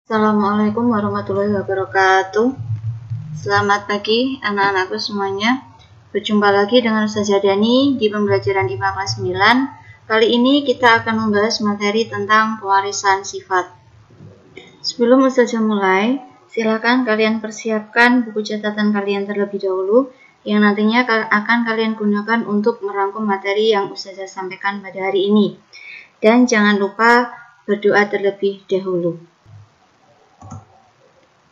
Assalamualaikum warahmatullahi wabarakatuh. Selamat pagi anak-anakku semuanya. Berjumpa lagi dengan Ustazah Dani di pembelajaran IPA kelas 9. Kali ini kita akan membahas materi tentang pewarisan sifat. Sebelum Ustazah mulai, silakan kalian persiapkan buku catatan kalian terlebih dahulu yang nantinya akan kalian gunakan untuk merangkum materi yang Ustazah sampaikan pada hari ini. Dan jangan lupa berdoa terlebih dahulu.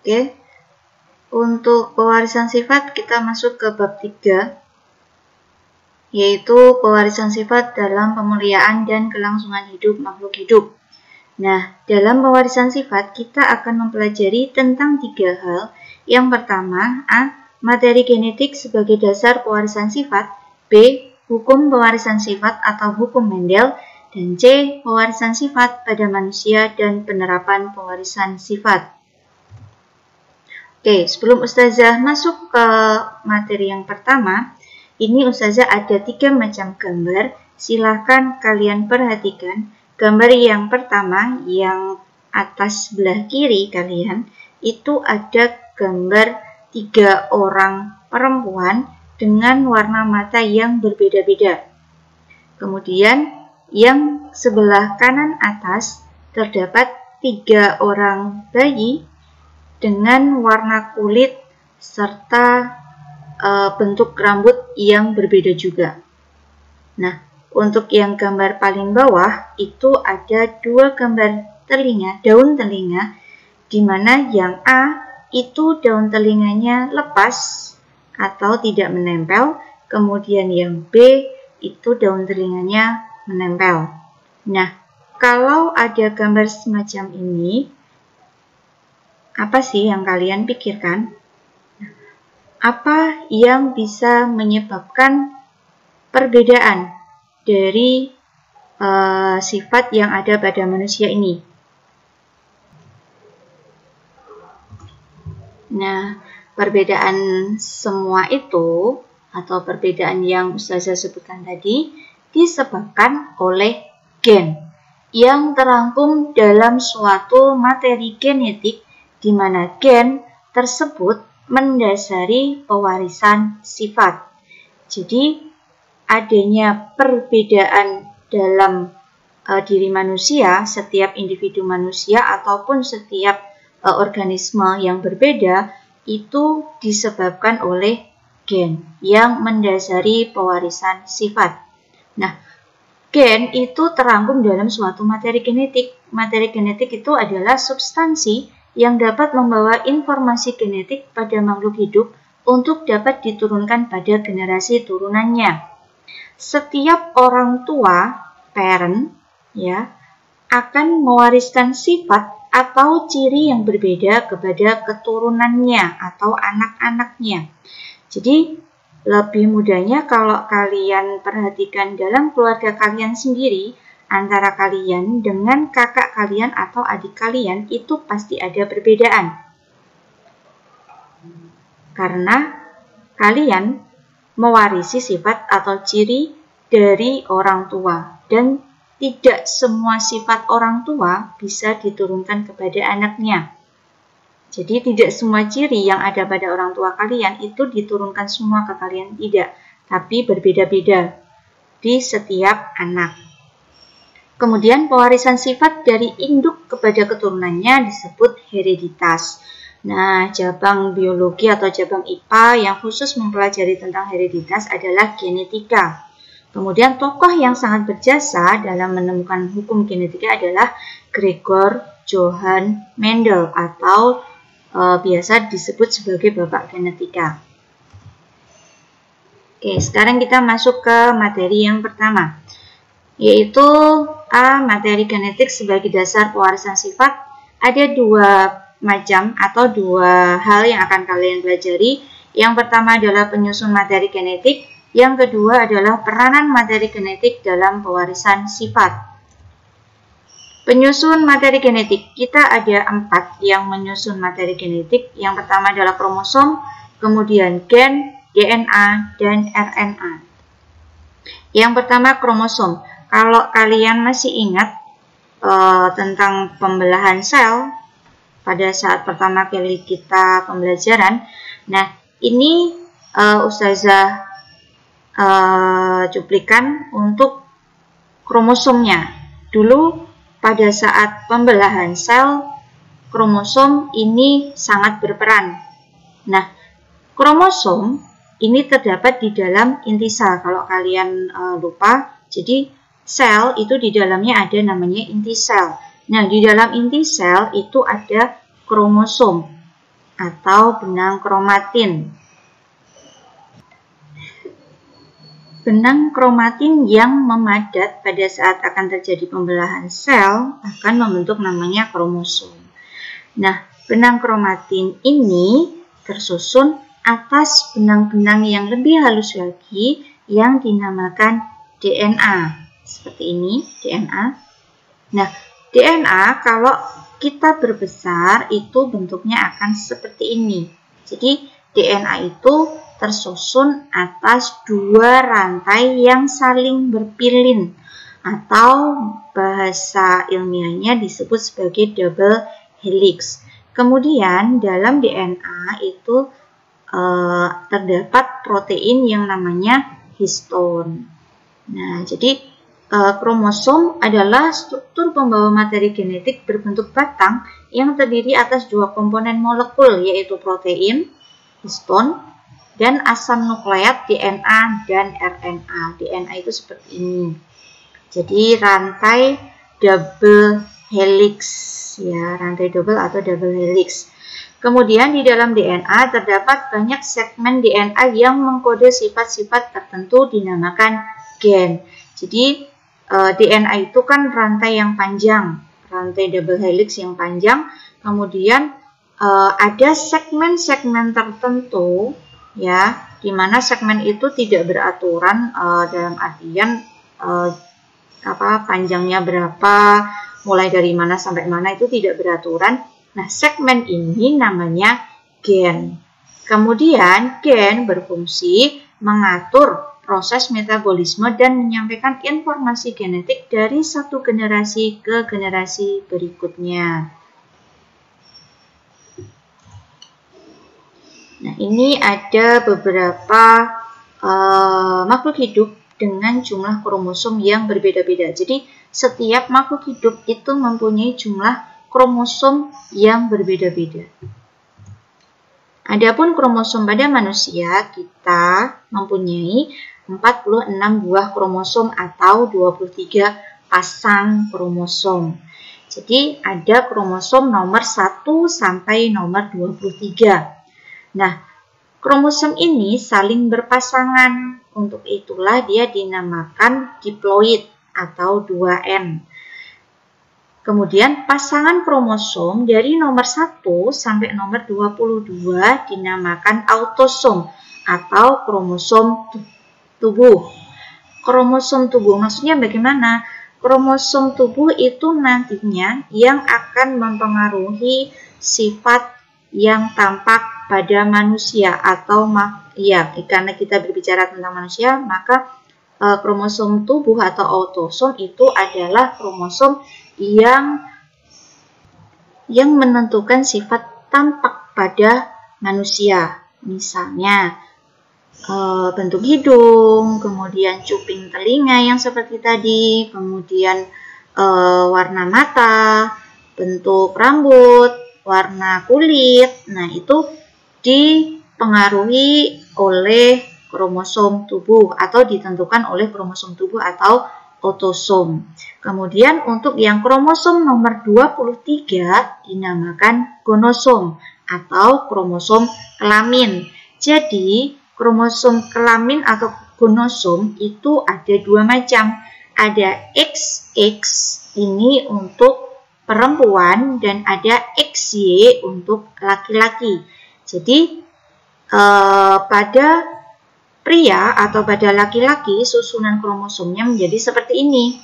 Oke, untuk pewarisan sifat kita masuk ke bab 3, yaitu pewarisan sifat dalam pemuliaan dan kelangsungan hidup makhluk hidup. Nah, dalam pewarisan sifat kita akan mempelajari tentang 3 hal. Yang pertama, A. Materi genetik sebagai dasar pewarisan sifat, B. Hukum pewarisan sifat atau hukum Mendel, dan C. Pewarisan sifat pada manusia dan penerapan pewarisan sifat. Oke, sebelum Ustazah masuk ke materi yang pertama, ini Ustazah ada 3 macam gambar. Silahkan kalian perhatikan. Gambar yang pertama, yang atas sebelah kiri kalian, itu ada gambar 3 orang perempuan dengan warna mata yang berbeda-beda. Kemudian, yang sebelah kanan atas terdapat 3 orang bayi dengan warna kulit serta bentuk rambut yang berbeda juga. Nah, untuk yang gambar paling bawah itu ada 2 gambar telinga, daun telinga, di mana yang A itu daun telinganya lepas atau tidak menempel, kemudian yang B itu daun telinganya menempel. Nah, kalau ada gambar semacam ini, apa sih yang kalian pikirkan? Apa yang bisa menyebabkan perbedaan dari sifat yang ada pada manusia ini? Nah, perbedaan semua itu atau perbedaan yang Ustazah sebutkan tadi disebabkan oleh gen yang terangkum dalam suatu materi genetik, di mana gen tersebut mendasari pewarisan sifat. Jadi, adanya perbedaan dalam diri manusia, setiap individu manusia ataupun setiap organisme yang berbeda, itu disebabkan oleh gen yang mendasari pewarisan sifat. Nah, gen itu terangkum dalam suatu materi genetik. Materi genetik itu adalah substansi yang dapat membawa informasi genetik pada makhluk hidup untuk dapat diturunkan pada generasi turunannya. Setiap orang tua, parent, akan mewariskan sifat atau ciri yang berbeda kepada keturunannya atau anak-anaknya. Jadi, lebih mudahnya kalau kalian perhatikan dalam keluarga kalian sendiri, antara kalian dengan kakak kalian atau adik kalian itu pasti ada perbedaan. Karena kalian mewarisi sifat atau ciri dari orang tua, dan tidak semua sifat orang tua bisa diturunkan kepada anaknya. Jadi tidak semua ciri yang ada pada orang tua kalian itu diturunkan semua ke kalian, tidak, tapi berbeda-beda di setiap anak. Kemudian pewarisan sifat dari induk kepada keturunannya disebut hereditas. Nah, cabang biologi atau cabang IPA yang khusus mempelajari tentang hereditas adalah genetika. Kemudian tokoh yang sangat berjasa dalam menemukan hukum genetika adalah Gregor Johann Mendel atau biasa disebut sebagai bapak genetika. Oke, sekarang kita masuk ke materi yang pertama, yaitu A. Materi genetik sebagai dasar pewarisan sifat. Ada 2 macam atau 2 hal yang akan kalian pelajari. Yang pertama adalah penyusun materi genetik, yang kedua adalah peranan materi genetik dalam pewarisan sifat. Penyusun materi genetik, kita ada 4 yang menyusun materi genetik. Yang pertama adalah kromosom, kemudian gen, DNA, dan RNA. Yang pertama kromosom. Kalau kalian masih ingat tentang pembelahan sel, pada saat pertama kali kita pembelajaran. Nah, ini Ustazah cuplikan untuk kromosomnya. Dulu pada saat pembelahan sel, kromosom ini sangat berperan. Nah, kromosom ini terdapat di dalam inti sel. Kalau kalian lupa, jadi sel itu di dalamnya ada namanya inti sel. Nah, di dalam inti sel itu ada kromosom atau benang kromatin. Benang kromatin yang memadat pada saat akan terjadi pembelahan sel akan membentuk namanya kromosom. Nah, benang kromatin ini tersusun atas benang-benang yang lebih halus lagi yang dinamakan DNA. Seperti ini, DNA. Nah, DNA kalau kita berbesar itu bentuknya akan seperti ini. Jadi, DNA itu tersusun atas dua rantai yang saling berpilin atau bahasa ilmiahnya disebut sebagai double helix. Kemudian dalam DNA itu terdapat protein yang namanya histone. Nah, jadi kromosom adalah struktur pembawa materi genetik berbentuk batang yang terdiri atas dua komponen molekul, yaitu protein, histone, dan asam nukleat DNA dan RNA. DNA itu seperti ini. Jadi rantai double helix, ya, rantai double atau double helix. Kemudian di dalam DNA terdapat banyak segmen DNA yang mengkode sifat-sifat tertentu dinamakan gen. Jadi DNA itu kan rantai yang panjang, rantai double helix yang panjang. Kemudian ada segmen-segmen tertentu, ya, di mana segmen itu tidak beraturan dalam artian panjangnya berapa, mulai dari mana sampai mana itu tidak beraturan. Nah, segmen ini namanya gen. Kemudian gen berfungsi mengatur proses metabolisme dan menyampaikan informasi genetik dari satu generasi ke generasi berikutnya. Nah, ini ada beberapa makhluk hidup dengan jumlah kromosom yang berbeda-beda. Jadi, setiap makhluk hidup itu mempunyai jumlah kromosom yang berbeda-beda. Adapun kromosom pada manusia, kita mempunyai 46 buah kromosom atau 23 pasang kromosom. Jadi, ada kromosom nomor 1 sampai nomor 23. Nah, kromosom ini saling berpasangan. Untuk itulah dia dinamakan diploid atau 2N. Kemudian pasangan kromosom dari nomor 1 sampai nomor 22 dinamakan autosom atau kromosom tubuh. Kromosom tubuh maksudnya bagaimana? Kromosom tubuh itu nantinya yang akan mempengaruhi sifat yang tampak pada manusia atau ya, karena kita berbicara tentang manusia, maka kromosom tubuh atau autosom itu adalah kromosom yang menentukan sifat tampak pada manusia. Misalnya bentuk hidung, kemudian cuping telinga yang seperti tadi, kemudian warna mata, bentuk rambut, warna kulit. Nah, itu dipengaruhi oleh kromosom tubuh atau ditentukan oleh kromosom tubuh atau autosom. Kemudian untuk yang kromosom nomor 23 dinamakan gonosom atau kromosom kelamin. Jadi, kromosom kelamin atau gonosom itu ada dua macam. Ada XX ini untuk perempuan dan ada XY untuk laki-laki. Jadi pada pria atau pada laki-laki susunan kromosomnya menjadi seperti ini.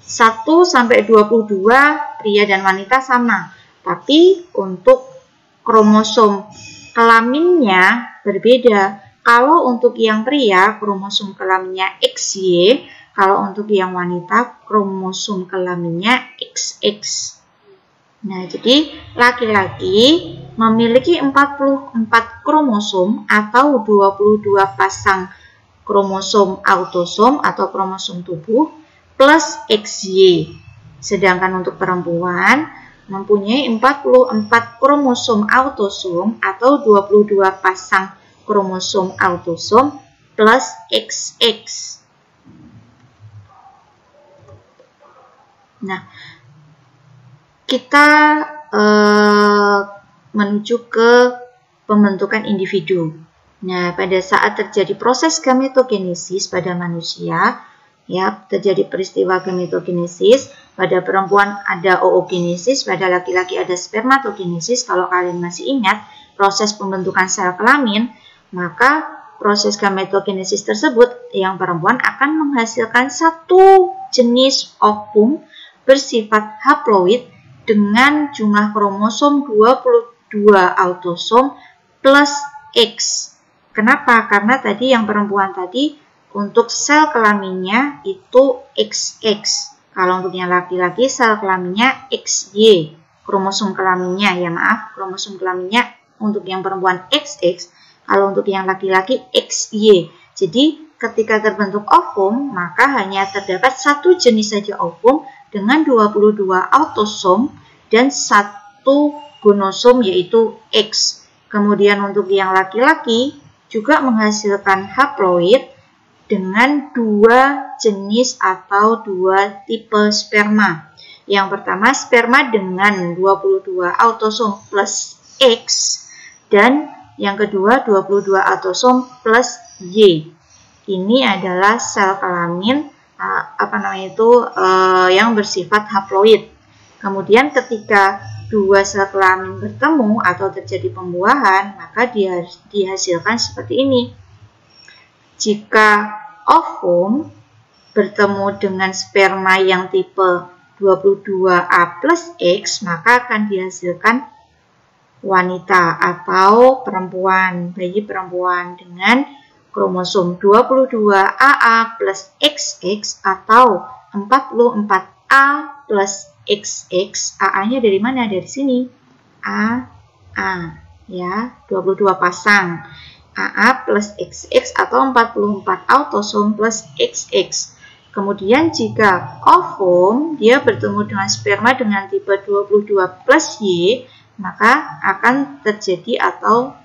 1 sampai 22 pria dan wanita sama. Tapi untuk kromosom kelaminnya berbeda. Kalau untuk yang pria kromosom kelaminnya XY, kalau untuk yang wanita kromosom kelaminnya XX. Nah, jadi laki-laki memiliki 44 kromosom atau 22 pasang kromosom autosom atau kromosom tubuh plus XY. Sedangkan untuk perempuan mempunyai 44 kromosom autosom atau 22 pasang kromosom autosom plus XX. Nah, kita menuju ke pembentukan individu. Nah, pada saat terjadi proses gametogenesis pada manusia, ya, terjadi peristiwa gametogenesis, pada perempuan ada oogenesis, pada laki-laki ada spermatogenesis. Kalau kalian masih ingat proses pembentukan sel kelamin, maka proses gametogenesis tersebut yang perempuan akan menghasilkan satu jenis ovum bersifat haploid dengan jumlah kromosom 22 autosom plus X. Kenapa? Karena tadi yang perempuan tadi untuk sel kelaminnya itu XX. Kalau untuk yang laki-laki sel kelaminnya XY. Kromosom kelaminnya, ya maaf, kromosom kelaminnya untuk yang perempuan XX. Kalau untuk yang laki-laki XY. Jadi ketika terbentuk ovum, maka hanya terdapat satu jenis saja ovum dengan 22 autosom dan satu gonosom yaitu X. Kemudian untuk yang laki-laki juga menghasilkan haploid dengan dua jenis atau dua tipe sperma. Yang pertama sperma dengan 22 autosom plus X dan yang kedua 22 autosom plus Y. Ini adalah sel kelamin yang bersifat haploid. Kemudian ketika dua sel kelamin bertemu atau terjadi pembuahan, maka dihasilkan seperti ini. Jika ovum bertemu dengan sperma yang tipe 22A plus X, maka akan dihasilkan wanita atau perempuan, bayi perempuan dengan kromosom 22AA plus XX atau 44A plus XX. AA-nya dari mana? Dari sini. AA, ya, 22 pasang. AA plus XX atau 44 autosom plus XX. Kemudian jika ovum dia bertemu dengan sperma dengan tipe 22 plus Y, maka akan terjadi atau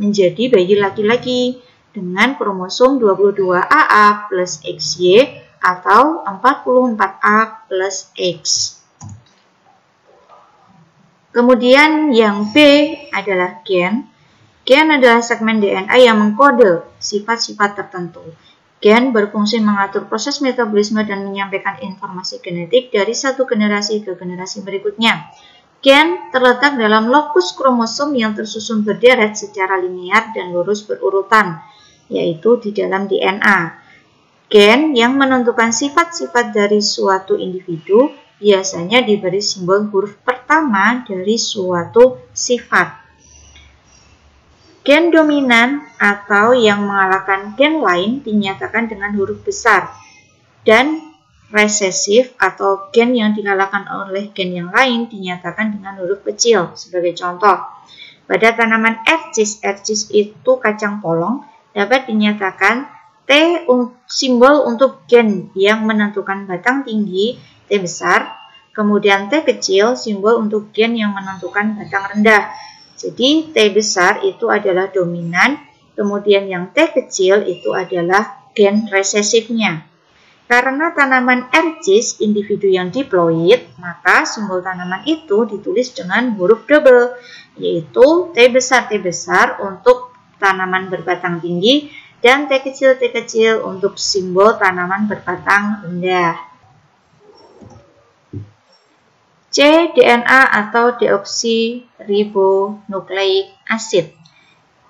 menjadi bayi laki-laki dengan kromosom 22AA plus XY atau 44A plus X. Kemudian yang B adalah gen. Gen adalah segmen DNA yang mengkode sifat-sifat tertentu. Gen berfungsi mengatur proses metabolisme dan menyampaikan informasi genetik dari satu generasi ke generasi berikutnya. Gen terletak dalam lokus kromosom yang tersusun berderet secara linear dan lurus berurutan, yaitu di dalam DNA. Gen yang menentukan sifat-sifat dari suatu individu biasanya diberi simbol huruf pertama dari suatu sifat. Gen dominan atau yang mengalahkan gen lain dinyatakan dengan huruf besar, dan resesif atau gen yang dikalahkan oleh gen yang lain dinyatakan dengan huruf kecil. Sebagai contoh, pada tanaman ercis itu kacang polong, dapat dinyatakan T simbol untuk gen yang menentukan batang tinggi T besar, kemudian T kecil simbol untuk gen yang menentukan batang rendah. Jadi T besar itu adalah dominan, kemudian yang T kecil itu adalah gen resesifnya. Karena tanaman ercis individu yang diploid, maka simbol tanaman itu ditulis dengan huruf double, yaitu T besar untuk tanaman berbatang tinggi dan T kecil untuk simbol tanaman berbatang rendah. C. DNA atau deoksiribonukleik acid.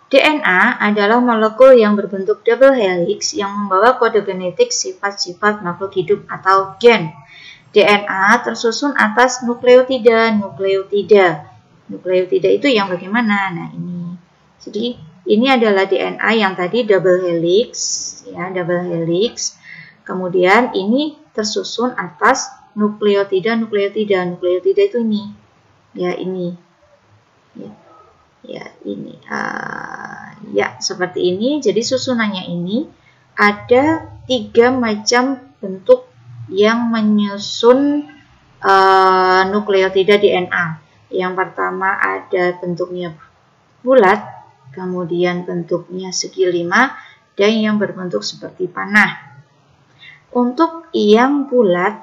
DNA adalah molekul yang berbentuk double helix yang membawa kode genetik sifat-sifat makhluk hidup atau gen. DNA tersusun atas nukleotida. Nukleotida itu yang bagaimana? Nah, ini. Jadi, ini adalah DNA yang tadi double helix, ya, double helix. Kemudian ini tersusun atas nukleotida. Nukleotida itu ini. Ya, ini. Ya, ini. Ya, seperti ini. Jadi susunannya ini ada 3 macam bentuk yang menyusun nukleotida DNA. Yang pertama ada bentuknya bulat, kemudian bentuknya segi 5, dan yang berbentuk seperti panah. Untuk yang bulat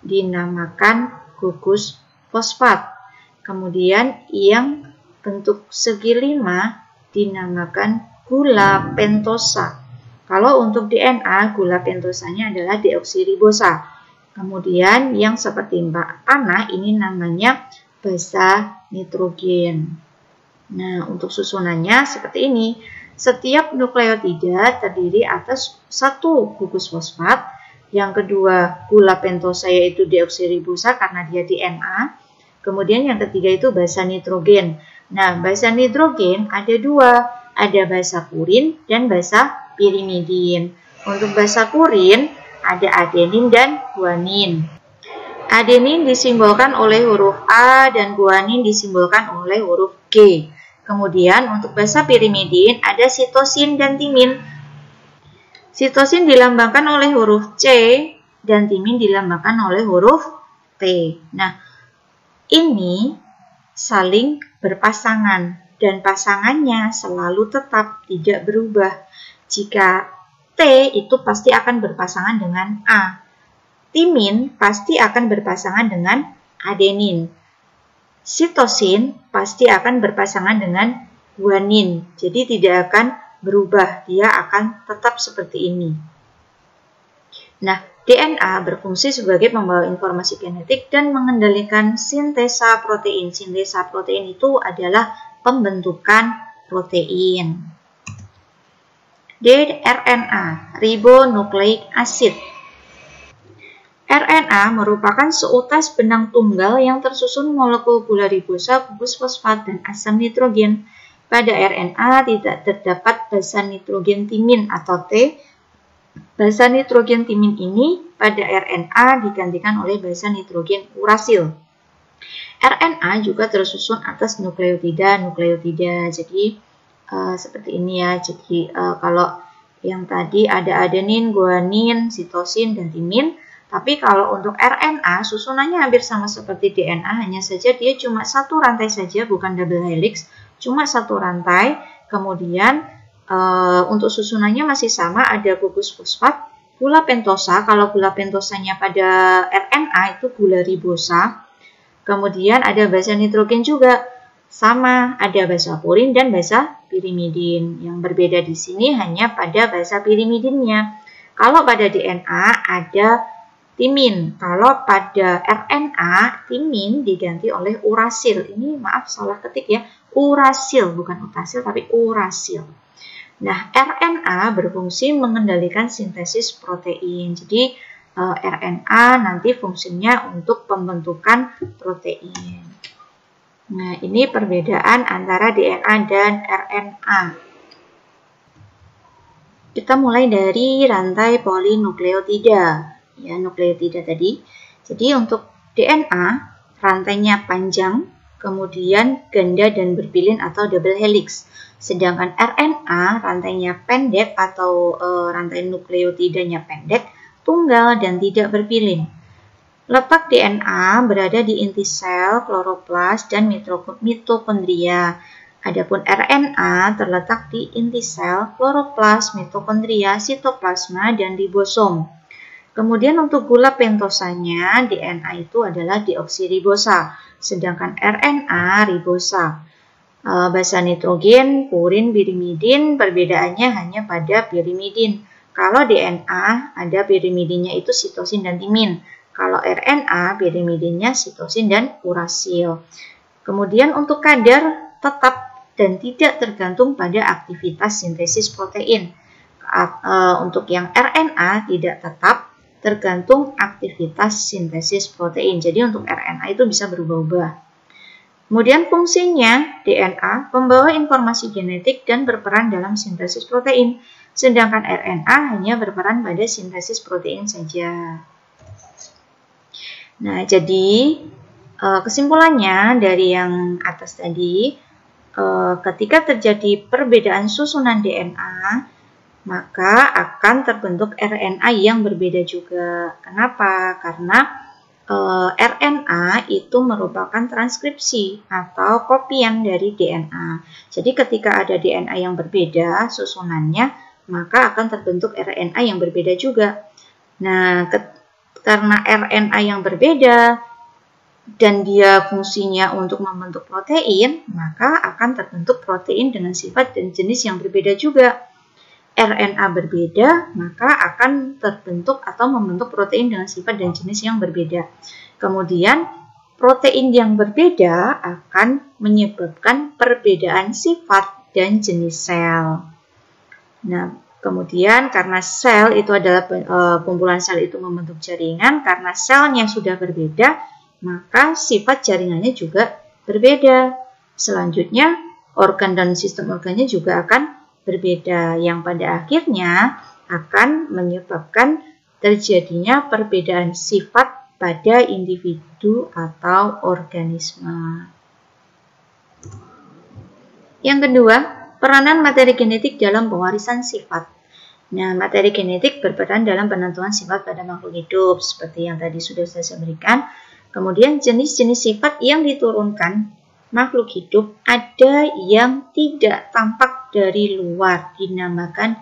dinamakan gugus fosfat. Kemudian yang bentuk segi 5 dinamakan gula pentosa. Kalau untuk DNA, gula pentosanya adalah deoksiribosa. Kemudian yang seperti panah ini namanya basa nitrogen. Nah, untuk susunannya seperti ini. Setiap nukleotida terdiri atas 1 gugus fosfat, yang kedua gula pentosa yaitu deoksiribosa karena dia DNA. Kemudian yang ketiga itu basa nitrogen. Nah, basa nitrogen ada 2, ada basa purin dan basa pirimidin. Untuk basa purin ada adenin dan guanin. Adenin disimbolkan oleh huruf A dan guanin disimbolkan oleh huruf G. Kemudian untuk basa pirimidin ada sitosin dan timin. Sitosin dilambangkan oleh huruf C dan timin dilambangkan oleh huruf T. Nah, ini saling berpasangan dan pasangannya selalu tetap tidak berubah. Jika T itu pasti akan berpasangan dengan A. Timin pasti akan berpasangan dengan adenin. Sitosin pasti akan berpasangan dengan guanin. Jadi tidak akan berubah, dia akan tetap seperti ini. Nah, DNA berfungsi sebagai pembawa informasi genetik dan mengendalikan sintesa protein. Sintesa protein itu adalah pembentukan protein. RNA, ribonucleic acid. RNA merupakan seutas benang tunggal yang tersusun molekul gula ribosa, gugus fosfat, dan asam nitrogen. Pada RNA tidak terdapat basa nitrogen timin atau T. Basa nitrogen timin ini pada RNA digantikan oleh basa nitrogen urasil. RNA juga tersusun atas nukleotida. Jadi seperti ini ya. Jadi kalau yang tadi ada adenin, guanin, sitosin, dan timin. Tapi kalau untuk RNA susunannya hampir sama seperti DNA, hanya saja dia cuma 1 rantai saja, bukan double helix, cuma 1 rantai. Kemudian untuk susunannya masih sama, ada gugus fosfat, gula pentosa. Kalau gula pentosanya pada RNA itu gula ribosa. Kemudian ada basa nitrogen juga, sama, ada basa purin dan basa pirimidin. Yang berbeda di sini hanya pada basa pirimidinnya. Kalau pada DNA ada timin. Kalau pada RNA, timin diganti oleh urasil. Ini maaf salah ketik ya. Urasil, bukan utasil tapi urasil. Nah, RNA berfungsi mengendalikan sintesis protein. Jadi, RNA nanti fungsinya untuk pembentukan protein. Nah, ini perbedaan antara DNA dan RNA. Kita mulai dari rantai polinukleotida. Ya, nukleotida tadi. Jadi untuk DNA rantainya panjang, kemudian ganda dan berpilin atau double helix. Sedangkan RNA rantainya pendek atau rantai nukleotidanya pendek, tunggal dan tidak berpilin. Letak DNA berada di inti sel, kloroplas, dan mitokondria. Adapun RNA terletak di inti sel, kloroplas, mitokondria, sitoplasma, dan ribosom. Kemudian untuk gula pentosanya, DNA itu adalah deoksiribosa, sedangkan RNA ribosa. Basa nitrogen, purin, pirimidin, perbedaannya hanya pada pirimidin. Kalau DNA ada pirimidinnya itu sitosin dan timin. Kalau RNA pirimidinnya sitosin dan urasil. Kemudian untuk kadar tetap dan tidak tergantung pada aktivitas sintesis protein. Untuk yang RNA tidak tetap, tergantung aktivitas sintesis protein. Jadi untuk RNA itu bisa berubah-ubah. Kemudian fungsinya DNA membawa informasi genetik dan berperan dalam sintesis protein. Sedangkan RNA hanya berperan pada sintesis protein saja. Nah, jadi kesimpulannya dari yang atas tadi, ketika terjadi perbedaan susunan DNA, maka akan terbentuk RNA yang berbeda juga. Kenapa? Karena RNA itu merupakan transkripsi atau kopian dari DNA. Jadi ketika ada DNA yang berbeda susunannya, maka akan terbentuk RNA yang berbeda juga. Nah, karena RNA yang berbeda dan dia fungsinya untuk membentuk protein, maka akan terbentuk protein dengan sifat dan jenis yang berbeda juga. RNA berbeda, maka akan terbentuk atau membentuk protein dengan sifat dan jenis yang berbeda. Kemudian, protein yang berbeda akan menyebabkan perbedaan sifat dan jenis sel. Nah, kemudian karena sel itu adalah kumpulan sel itu membentuk jaringan, karena selnya sudah berbeda, maka sifat jaringannya juga berbeda. Selanjutnya, organ dan sistem organnya juga akan berbeda, yang pada akhirnya akan menyebabkan terjadinya perbedaan sifat pada individu atau organisme. Yang kedua, peranan materi genetik dalam pewarisan sifat. Nah, materi genetik berperan dalam penentuan sifat pada makhluk hidup, seperti yang tadi sudah saya berikan. Kemudian jenis-jenis sifat yang diturunkan makhluk hidup ada yang tidak tampak dari luar, dinamakan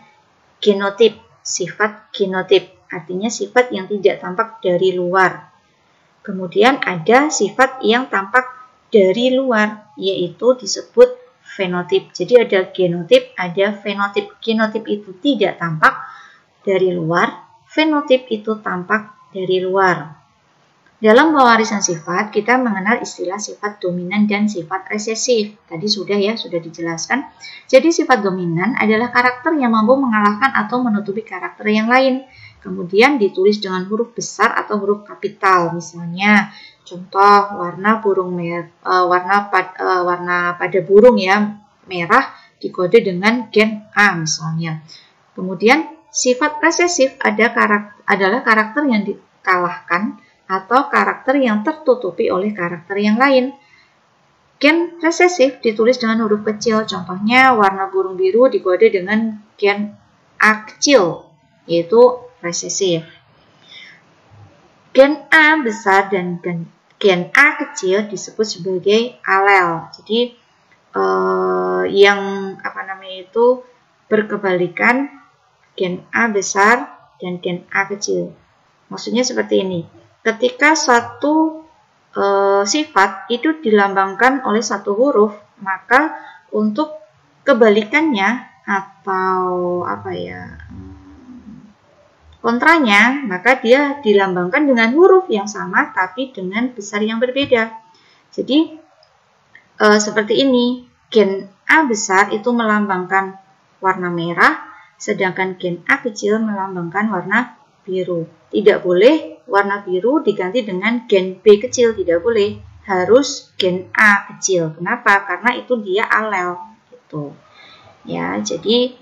genotip, sifat genotip, artinya sifat yang tidak tampak dari luar. Kemudian ada sifat yang tampak dari luar, yaitu disebut fenotip. Jadi ada genotip, ada fenotip. Genotip itu tidak tampak dari luar, fenotip itu tampak dari luar. Dalam pewarisan sifat, kita mengenal istilah sifat dominan dan sifat resesif. Tadi sudah dijelaskan. Jadi sifat dominan adalah karakter yang mampu mengalahkan atau menutupi karakter yang lain. Kemudian ditulis dengan huruf besar atau huruf kapital. Misalnya, contoh warna pada burung ya, merah dikode dengan gen A misalnya. Kemudian sifat resesif adalah karakter yang dikalahkan atau karakter yang tertutupi oleh karakter yang lain. Gen resesif ditulis dengan huruf kecil, contohnya warna burung biru dikode dengan gen A kecil, yaitu resesif. Gen A besar dan gen A kecil disebut sebagai alel. Jadi yang berkebalikan gen A besar dan gen A kecil. Maksudnya seperti ini. Ketika suatu sifat itu dilambangkan oleh satu huruf, maka untuk kebalikannya atau kontranya, maka dia dilambangkan dengan huruf yang sama tapi dengan besar yang berbeda. Jadi seperti ini, gen A besar itu melambangkan warna merah, sedangkan gen A kecil melambangkan warna biru. Tidak boleh warna biru diganti dengan gen B kecil, tidak boleh. Harus gen A kecil. Kenapa? Karena itu dia alel gitu. Ya, jadi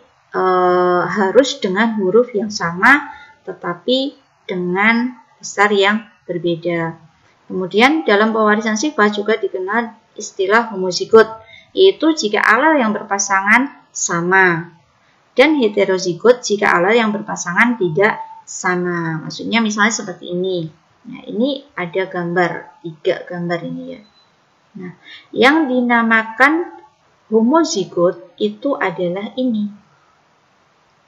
harus dengan huruf yang sama tetapi dengan besar yang berbeda. Kemudian dalam pewarisan sifat juga dikenal istilah homozigot, yaitu jika alel yang berpasangan sama, dan heterozigot jika alel yang berpasangan tidak sama. Maksudnya misalnya seperti ini. Nah, ini ada gambar, 3 gambar ini ya. Nah, yang dinamakan homozigot itu adalah ini.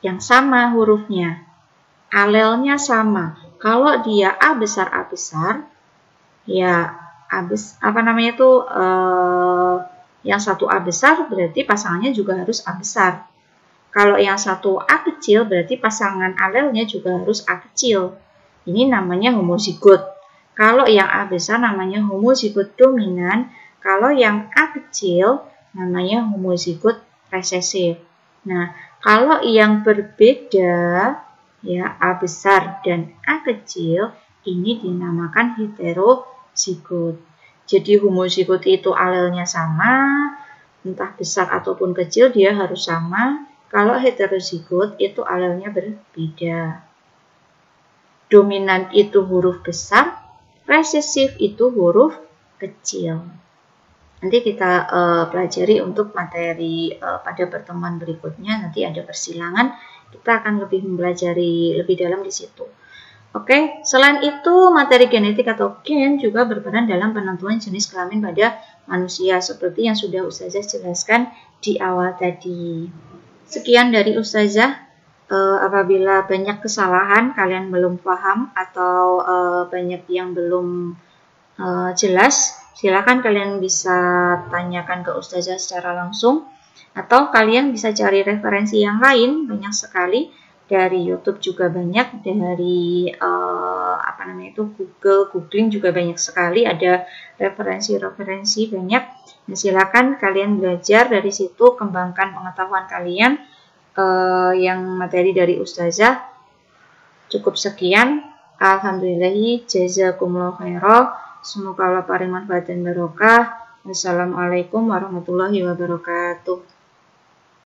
Yang sama hurufnya. Alelnya sama. Kalau dia A besar, ya yang satu A besar berarti pasangannya juga harus A besar. Kalau yang satu A kecil berarti pasangan alelnya juga harus A kecil. Ini namanya homozigot. Kalau yang A besar namanya homozigot dominan. Kalau yang A kecil namanya homozigot resesif. Nah, kalau yang berbeda ya A besar dan A kecil ini dinamakan heterozigot. Jadi homozigot itu alelnya sama, entah besar ataupun kecil dia harus sama. Kalau heterozigot itu alelnya berbeda. Dominan itu huruf besar, resesif itu huruf kecil. Nanti kita pelajari untuk materi pada pertemuan berikutnya. Nanti ada persilangan, kita akan lebih mempelajari lebih dalam di situ. Oke, selain itu materi genetik atau gen juga berperan dalam penentuan jenis kelamin pada manusia seperti yang sudah Ustazah jelaskan di awal tadi. Sekian dari Ustazah. Apabila banyak kesalahan, kalian belum paham atau banyak yang belum jelas, silakan kalian bisa tanyakan ke Ustazah secara langsung, atau kalian bisa cari referensi yang lain, banyak sekali. Dari YouTube juga banyak, dari googling juga banyak sekali, ada referensi-referensi banyak. Dan silakan kalian belajar dari situ, kembangkan pengetahuan kalian. Yang materi dari Ustazah cukup sekian. Alhamdulillahi jazakumullah khairan. Semoga Allah paring manfaat dan barokah. Wassalamualaikum warahmatullahi wabarakatuh.